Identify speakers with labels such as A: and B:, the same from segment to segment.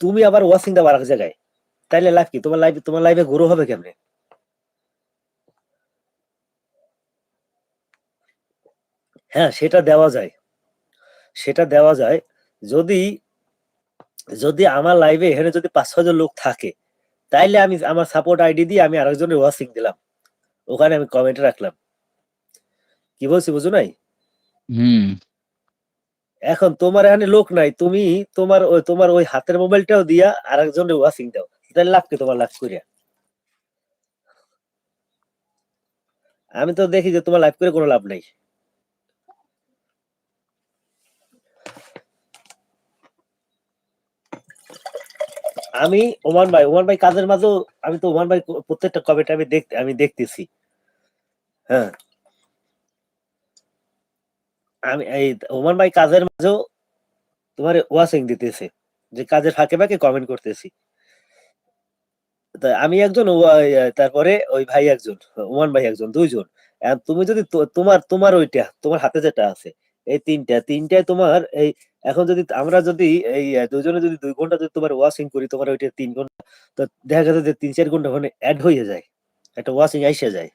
A: তুমি আবার ওয়াচিং দাও আরেক জায়গায়, তাইলে লাভ কি? তোমার লাইভে গ্রো হবে কেমনে? হ্যাঁ, সেটা দেওয়া যায় যদি যদি আমার লাইভে এখানে যদি 5-6 জন লোক থাকে, তাইলে আমি আমার সাপোর্ট আইডি দিয়ে আমি আরেকজনের ওয়াচিং দিলাম, ওখানে আমি কমেন্ট রাখলাম। কি বলছি বুঝো নাই?
B: হুম
A: এখন তোমার এখানে লোক নাই, তুমি তোমার ওই হাতের মোবাইলটাও দিয়া আরেকজনের ওয়াচিং দাও, তাহলে লাভ কি তোমার লাভ করিয়া? আমি তো দেখি যে তোমার লাইভ করে কোনো লাভ নাই। আমি ওমান ভাই কাজের মাঝেও আমি তো ওমান ভাই প্রত্যেকটা কমেন্ট আমি দেখতেছি। হ্যাঁ, আমি এই ওমান ভাই কাজের মাঝেও তোমার ওয়াচিং দিতেছে, যে কাজের ফাঁকে ফাঁকে কমেন্ট করতেছি। তা আমি একজন, তারপরে ওই ভাই একজন, ওমান ভাই একজন, দুইজন। আর তুমি যদি তোমার ওইটা তোমার হাতে যেটা আছে, এই তিনটায় তোমার এই, এখন যদি আমরা যদি এই দুজনে যদি 2 ঘন্টা যদি তোমার ওয়াচিং করি, তোমার ওইটা 3 ঘন্টা, তো দেখা গেছে যে 3-4 ঘন্টা ওখানে অ্যাড হয়ে যায়, একটা ওয়াচিং আইসা যায়।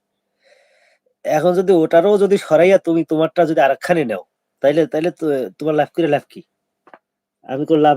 A: এখন যদি ওটারও যদি সরাইয়া তুমি তোমারটা যদি আরেকখানে নাও, তাইলে তোমার লাভ করে লাভ কি? আমি করলাম